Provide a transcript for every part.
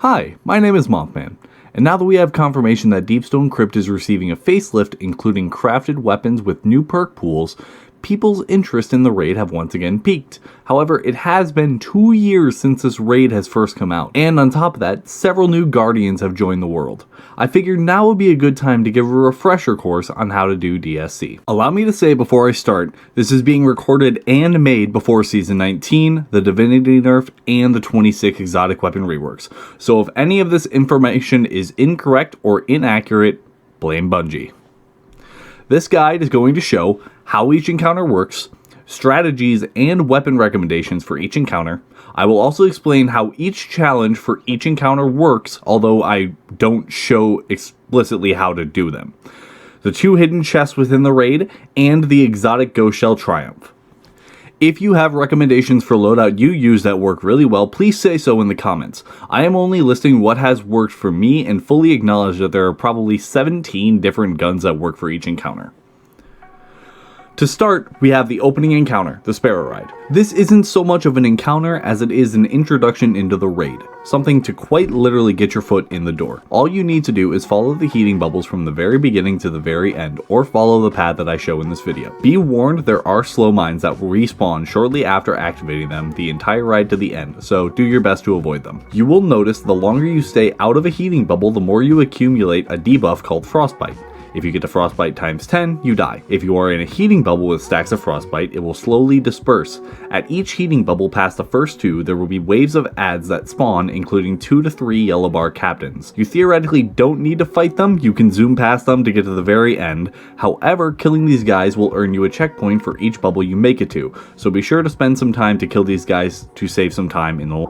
Hi, my name is Mothman, and now that we have confirmation that Deepstone Crypt is receiving a facelift including crafted weapons with new perk pools, people's interest in the raid have once again peaked. However, it has been 2 years since this raid has first come out, and on top of that, several new Guardians have joined the world. I figured now would be a good time to give a refresher course on how to do DSC. Allow me to say before I start, this is being recorded and made before Season 19, the Divinity nerf, and the 26 exotic weapon reworks. So if any of this information is incorrect or inaccurate, blame Bungie. This guide is going to show how each encounter works, strategies and weapon recommendations for each encounter. I will also explain how each challenge for each encounter works, although I don't show explicitly how to do them. The 2 hidden chests within the raid, and the exotic Ghost Shell Triumph. If you have recommendations for loadout you use that work really well, please say so in the comments. I am only listing what has worked for me and fully acknowledge that there are probably 17 different guns that work for each encounter. To start, we have the opening encounter, the Sparrow Ride. This isn't so much of an encounter as it is an introduction into the raid, something to quite literally get your foot in the door. All you need to do is follow the heating bubbles from the very beginning to the very end, or follow the path that I show in this video. Be warned, there are slow mines that will respawn shortly after activating them the entire ride to the end, so do your best to avoid them. You will notice the longer you stay out of a heating bubble, the more you accumulate a debuff called Frostbite. If you get to Frostbite times 10, you die. If you are in a heating bubble with stacks of Frostbite, it will slowly disperse. At each heating bubble past the first 2, there will be waves of adds that spawn, including 2 to 3 yellow bar captains. You theoretically don't need to fight them, you can zoom past them to get to the very end. However, killing these guys will earn you a checkpoint for each bubble you make it to, so be sure to spend some time to kill these guys to save some time in the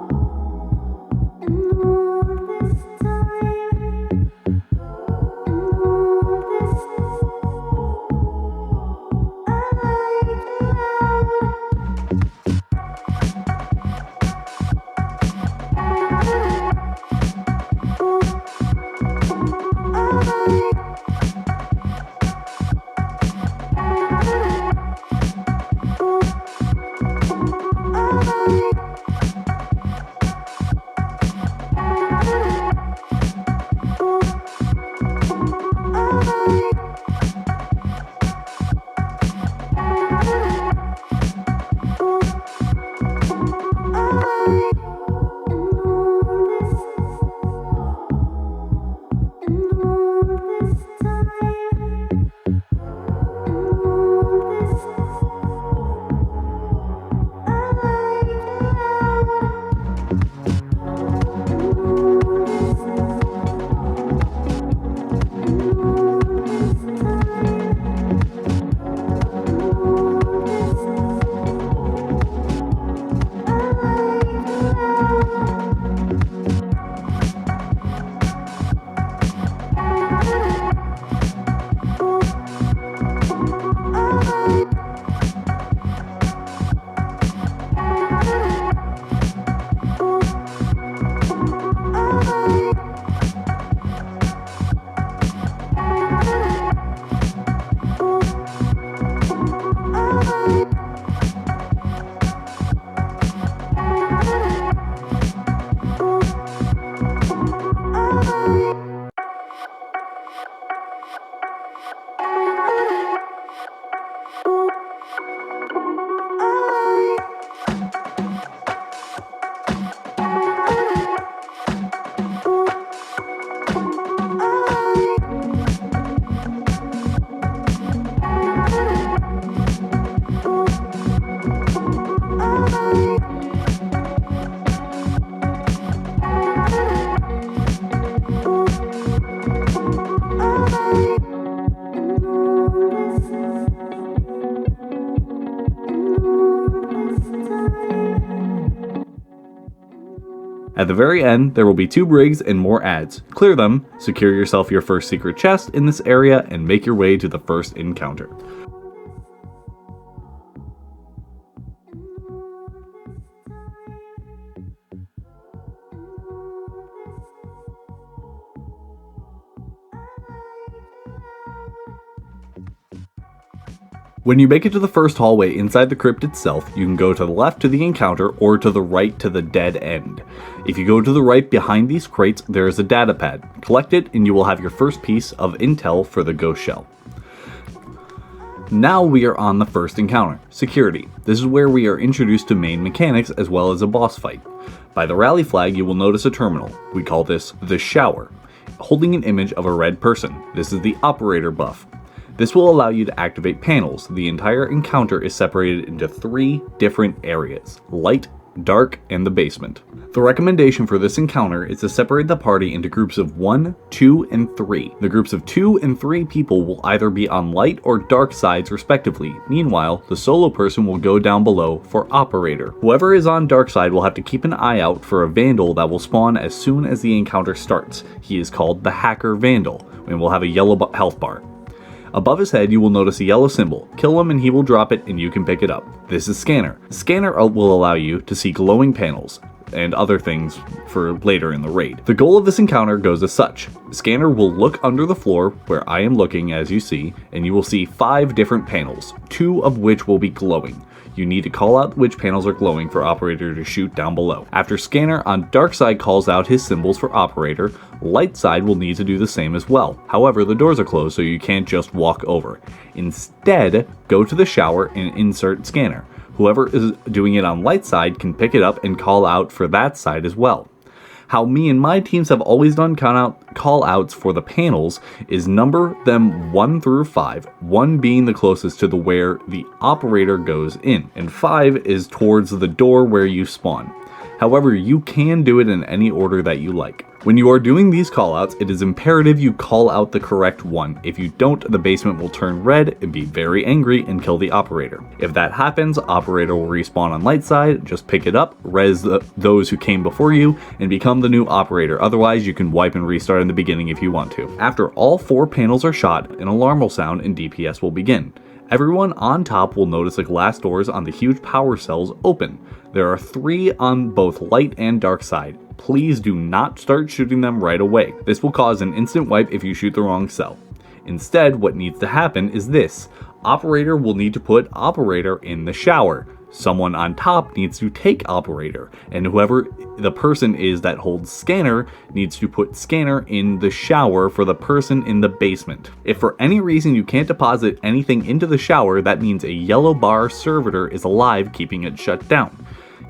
At the very end, there will be 2 brigs and more adds. Clear them, secure yourself your first secret chest in this area, and make your way to the first encounter. When you make it to the first hallway inside the crypt itself, you can go to the left to the encounter or to the right to the dead end. If you go to the right behind these crates, there is a data pad. Collect it and you will have your first piece of intel for the ghost shell. Now we are on the first encounter, security. This is where we are introduced to main mechanics as well as a boss fight. By the rally flag, you will notice a terminal. We call this the shower, holding an image of a red person. This is the operator buff. This will allow you to activate panels. The entire encounter is separated into 3 different areas: light, dark, and the basement. The recommendation for this encounter is to separate the party into groups of 1, 2, and 3. The groups of 2 and 3 people will either be on light or dark sides respectively. Meanwhile, the solo person will go down below for operator. Whoever is on dark side will have to keep an eye out for a vandal that will spawn as soon as the encounter starts. He is called the Hacker Vandal and will have a yellow health bar. Above his head, you will notice a yellow symbol. Kill him and he will drop it and you can pick it up. This is Scanner. Scanner will allow you to see glowing panels and other things for later in the raid. The goal of this encounter goes as such. Scanner will look under the floor, where I am looking as you see, and you will see 5 different panels, 2 of which will be glowing. You need to call out which panels are glowing for operator to shoot down below. After Scanner on dark side calls out his symbols for operator, light side will need to do the same as well. However, the doors are closed so you can't just walk over. Instead, go to the shower and insert Scanner. Whoever is doing it on light side can pick it up and call out for that side as well. How me and my teams have always done call outs for the panels is number them 1 through 5, 1 being the closest to where the operator goes in, and 5 is towards the door where you spawn. However, you can do it in any order that you like. When you are doing these callouts, it is imperative you call out the correct one. If you don't, the basement will turn red and be very angry and kill the operator. If that happens, operator will respawn on light side, just pick it up, res those who came before you, and become the new operator. Otherwise, you can wipe and restart in the beginning if you want to. After all 4 panels are shot, an alarm will sound and DPS will begin. Everyone on top will notice the glass doors on the huge power cells open. There are 3 on both light and dark side. Please do not start shooting them right away. This will cause an instant wipe if you shoot the wrong cell. Instead, what needs to happen is this. Operator will need to put operator in the shower. Someone on top needs to take operator, and whoever the person is that holds Scanner needs to put Scanner in the shower for the person in the basement. If for any reason you can't deposit anything into the shower, that means a yellow bar servitor is alive, keeping it shut down.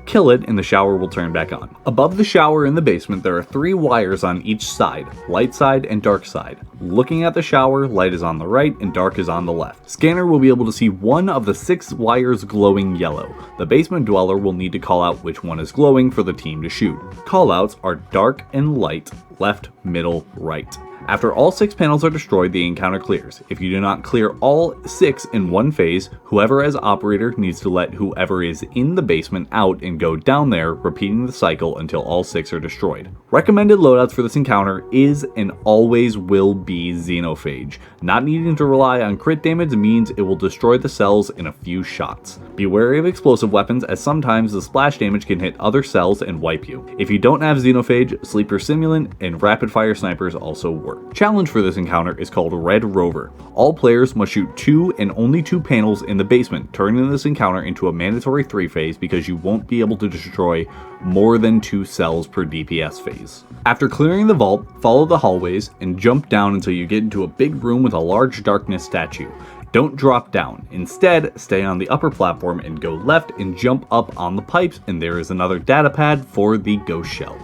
Kill it and the shower will turn back on. Above the shower in the basement, there are 3 wires on each side, light side and dark side. Looking at the shower, light is on the right and dark is on the left. Scanner will be able to see 1 of the 6 wires glowing yellow. The basement dweller will need to call out which one is glowing for the team to shoot. Callouts are dark and light, left, middle, right. After all 6 panels are destroyed, the encounter clears. If you do not clear all 6 in one phase, whoever as operator needs to let whoever is in the basement out and go down there, repeating the cycle until all 6 are destroyed. Recommended loadouts for this encounter is and always will be Xenophage. Not needing to rely on crit damage means it will destroy the cells in a few shots. Be wary of explosive weapons, as sometimes the splash damage can hit other cells and wipe you. If you don't have Xenophage, Sleeper Simulant and Rapid Fire Snipers also work. Challenge for this encounter is called Red Rover. All players must shoot 2 and only 2 panels in the basement, turning this encounter into a mandatory 3 phase because you won't be able to destroy more than 2 cells per DPS phase. After clearing the vault, follow the hallways and jump down until you get into a big room with a large darkness statue. Don't drop down. Instead, stay on the upper platform and go left and jump up on the pipes, and there is another data pad for the ghost shell.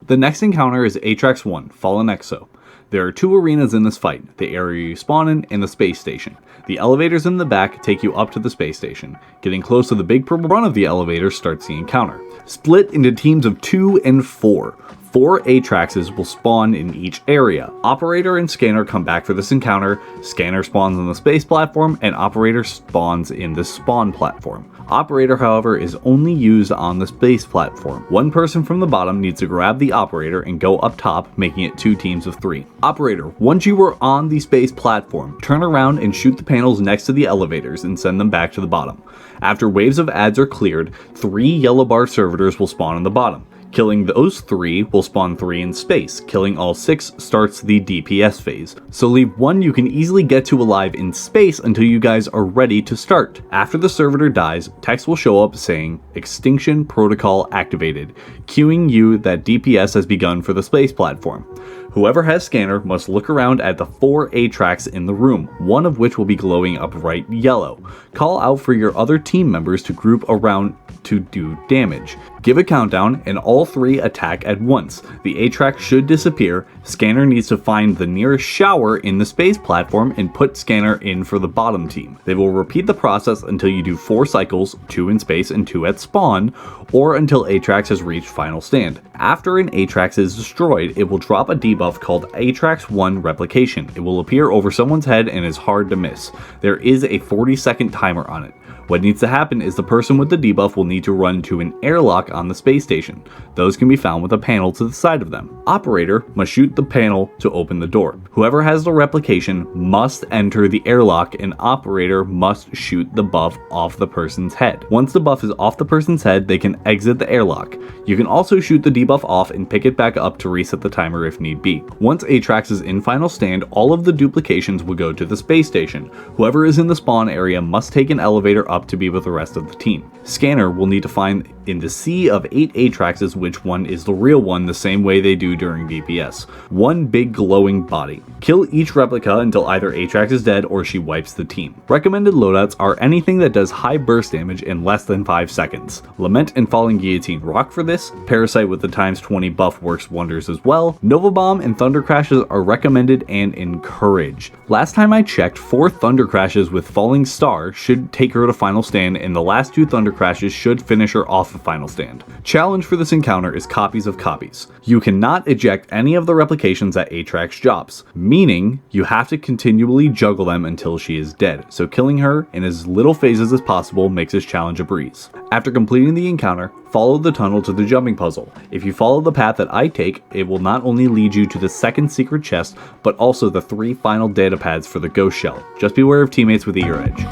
The next encounter is Atrax 1, Fallen Exo. There are 2 arenas in this fight, the area you spawn in and the space station. The elevators in the back take you up to the space station. Getting close to the big purple front of the elevator starts the encounter. Split into teams of 2 and 4. 4 Atraxes will spawn in each area. Operator and Scanner come back for this encounter, Scanner spawns on the space platform, and Operator spawns in the spawn platform. Operator, however, is only used on the space platform. One person from the bottom needs to grab the Operator and go up top, making it 2 teams of 3. Operator, once you are on the space platform, turn around and shoot the panels next to the elevators and send them back to the bottom. After waves of ads are cleared, 3 yellow bar servitors will spawn on the bottom. Killing those 3 will spawn 3 in space. Killing all 6 starts the DPS phase. So leave 1 you can easily get to alive in space until you guys are ready to start. After the servitor dies, text will show up saying Extinction Protocol activated, cueing you that DPS has begun for the space platform. Whoever has Scanner must look around at the 4 Atrax in the room, one of which will be glowing a bright yellow. Call out for your other team members to group around to do damage. Give a countdown and all 3 attack at once. The Atrax should disappear. Scanner needs to find the nearest shower in the space platform and put Scanner in for the bottom team. They will repeat the process until you do 4 cycles, 2 in space and 2 at spawn, or until Atrax has reached final stand. After an Atrax is destroyed, it will drop a debuff called Atrax 1 Replication. It will appear over someone's head and is hard to miss. There is a 40-second timer on it. What needs to happen is the person with the debuff will need to run to an airlock on the space station. Those can be found with a panel to the side of them. Operator must shoot the panel to open the door. Whoever has the replication must enter the airlock, and Operator must shoot the buff off the person's head. Once the buff is off the person's head, they can exit the airlock. You can also shoot the debuff off and pick it back up to reset the timer if need be. Once Atrax is in final stand, all of the duplications will go to the space station. Whoever is in the spawn area must take an elevator up to be with the rest of the team. Scanner will need to find in the sea of 8 Atraxes which one is the real one, the same way they do during DPS. One big glowing body. Kill each replica until either Atrax is dead or she wipes the team. Recommended loadouts are anything that does high burst damage in less than 5 seconds. Lament and Falling Guillotine rock for this. Parasite with the ×20 buff works wonders as well. Nova Bomb and Thunder Crashes are recommended and encouraged. Last time I checked, 4 Thunder Crashes with Falling Star should take her to final stand, and the last 2 Thunder Crashes should finish her off the final stand. Challenge for this encounter is copies of copies. You cannot eject any of the replications that Atrax drops, meaning you have to continually juggle them until she is dead, so killing her in as little phases as possible makes this challenge a breeze. After completing the encounter, follow the tunnel to the jumping puzzle. If you follow the path that I take, it will not only lead you to the second secret chest, but also the 3 final data pads for the ghost shell. Just beware of teammates with ear edge.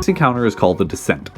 next encounter is called the Descent.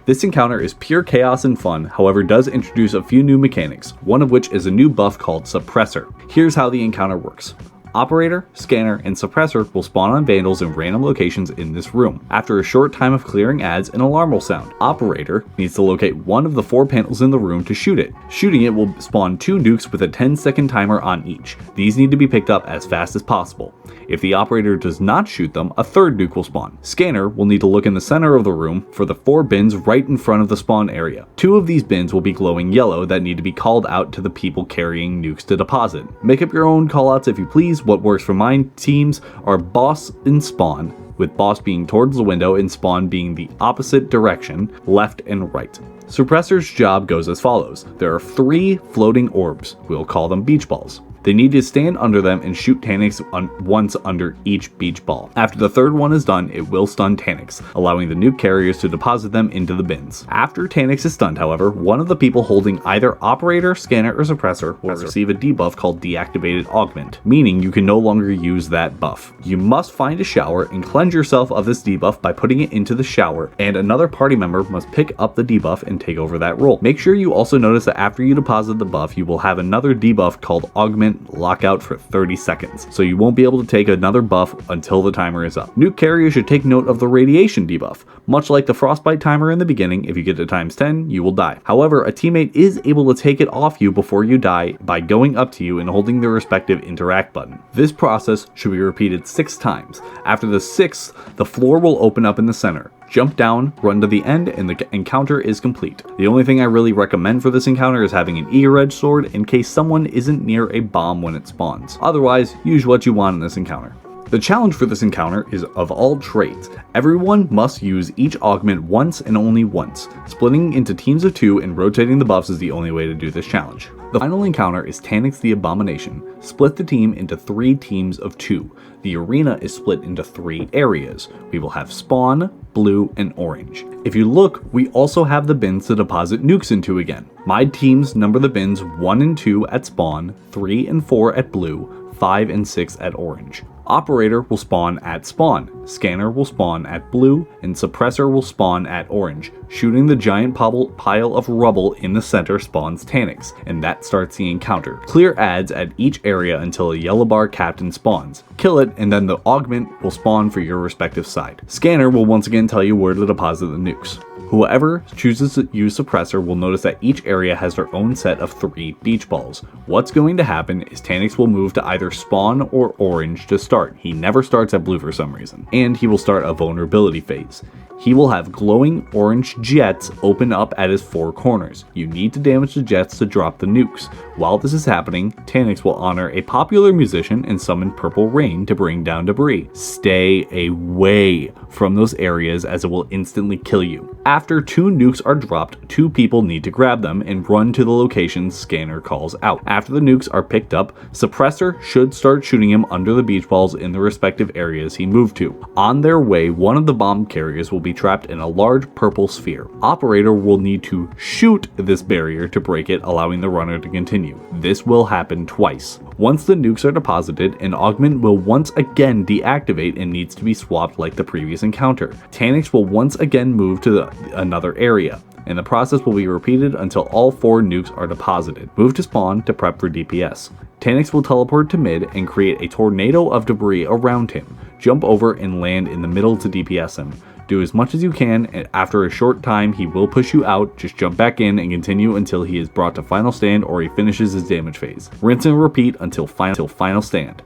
This encounter is pure chaos and fun, however does introduce a few new mechanics, one of which is a new buff called Suppressor. Here's how the encounter works. Operator, Scanner, and Suppressor will spawn on vandals in random locations in this room. After a short time of clearing ads, an alarm will sound. Operator needs to locate one of the 4 panels in the room to shoot it. Shooting it will spawn 2 nukes with a 10-second timer on each. These need to be picked up as fast as possible. If the operator does not shoot them, a 3rd nuke will spawn. Scanner will need to look in the center of the room for the 4 bins right in front of the spawn area. 2 of these bins will be glowing yellow that need to be called out to the people carrying nukes to deposit. Make up your own callouts if you please. What works for my teams are boss and spawn, with boss being towards the window and spawn being the opposite direction, left and right. Suppressor's job goes as follows. There are 3 floating orbs. We'll call them beach balls. They need to stand under them and shoot Taniks once under each beach ball. After the 3rd one is done, it will stun Taniks, allowing the nuke carriers to deposit them into the bins. After Taniks is stunned, however, one of the people holding either Operator, Scanner, or Suppressor will receive a debuff called Deactivated Augment, meaning you can no longer use that buff. You must find a shower and cleanse yourself of this debuff by putting it into the shower, and another party member must pick up the debuff and take over that role. Make sure you also notice that after you deposit the buff, you will have another debuff called Augment Lockout for 30 seconds, so you won't be able to take another buff until the timer is up. Nuke carriers should take note of the radiation debuff. Much like the frostbite timer in the beginning, if you get to times 10, you will die. However, a teammate is able to take it off you before you die by going up to you and holding the respective interact button. This process should be repeated 6 times. After the 6th, the floor will open up in the center. Jump down, run to the end, and the encounter is complete. The only thing I really recommend for this encounter is having an eager edge sword in case someone isn't near a bomb when it spawns. Otherwise, use what you want in this encounter. The challenge for this encounter is of all trades. Everyone must use each augment once and only once. Splitting into teams of 2 and rotating the buffs is the only way to do this challenge. The final encounter is Taniks the Abomination. Split the team into 3 teams of 2. The arena is split into 3 areas. We will have spawn, blue, and orange. If you look, we also have the bins to deposit nukes into again. My teams number the bins 1 and 2 at spawn, 3 and 4 at blue, 5 and 6 at orange. Operator will spawn at spawn, Scanner will spawn at blue, and Suppressor will spawn at orange. Shooting the giant pile of rubble in the center spawns Taniks, and that starts the encounter. Clear ads at each area until a yellow bar captain spawns. Kill it, and then the augment will spawn for your respective side. Scanner will once again tell you where to deposit the nukes. Whoever chooses to use Suppressor will notice that each area has their own set of 3 beach balls. What's going to happen is Taniks will move to either spawn or orange to start. He never starts at blue for some reason. And he will start a vulnerability phase. He will have glowing orange jets open up at his 4 corners. You need to damage the jets to drop the nukes. While this is happening, Taniks will honor a popular musician and summon purple rain to bring down debris. Stay away from those areas as it will instantly kill you. After 2 nukes are dropped, 2 people need to grab them and run to the locations Scanner calls out. After the nukes are picked up, Suppressor should start shooting him under the beach balls in the respective areas he moved to. On their way, one of the bomb carriers will be trapped in a large purple sphere. Operator will need to shoot this barrier to break it, allowing the runner to continue. This will happen twice. Once the nukes are deposited, an augment will once again deactivate and needs to be swapped like the previous encounter. Taniks will once again move to another area, and the process will be repeated until all 4 nukes are deposited. Move to spawn to prep for DPS. Taniks will teleport to mid and create a tornado of debris around him. Jump over and land in the middle to DPS him. Do as much as you can, and after a short time he will push you out. Just jump back in and continue until he is brought to final stand or he finishes his damage phase. Rinse and repeat until final stand.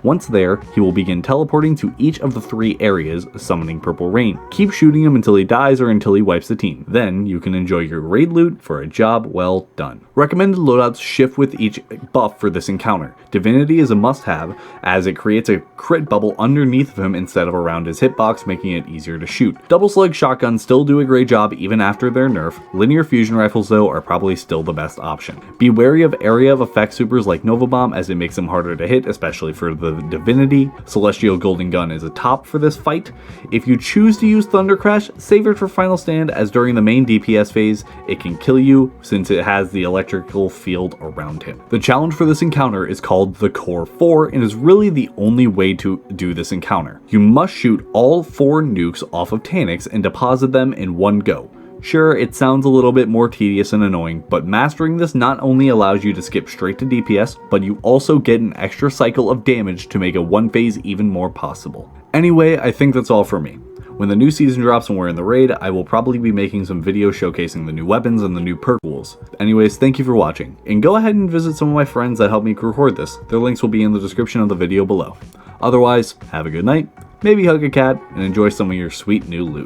Once there, he will begin teleporting to each of the 3 areas, summoning Purple Rain. Keep shooting him until he dies or until he wipes the team. Then you can enjoy your raid loot for a job well done. Recommended loadouts shift with each buff for this encounter. Divinity is a must-have, as it creates a crit bubble underneath of him instead of around his hitbox, making it easier to shoot. Double slug shotguns still do a great job even after their nerf. Linear fusion rifles though are probably still the best option. Be wary of area of effect supers like Nova Bomb, as it makes them harder to hit, especially for the with Divinity. Celestial Golden Gun is a top for this fight. If you choose to use Thunder Crash, save it for Final Stand, as during the main DPS phase, it can kill you since it has the electrical field around him. The challenge for this encounter is called the Core 4 and is really the only way to do this encounter. You must shoot all 4 nukes off of Taniks and deposit them in one go. Sure, it sounds a little bit more tedious and annoying, but mastering this not only allows you to skip straight to DPS, but you also get an extra cycle of damage to make a one phase even more possible. Anyway, I think that's all for me. When the new season drops and we're in the raid, I will probably be making some videos showcasing the new weapons and the new perk pools. Anyways, thank you for watching, and go ahead and visit some of my friends that helped me record this. Their links will be in the description of the video below. Otherwise, have a good night, maybe hug a cat, and enjoy some of your sweet new loot.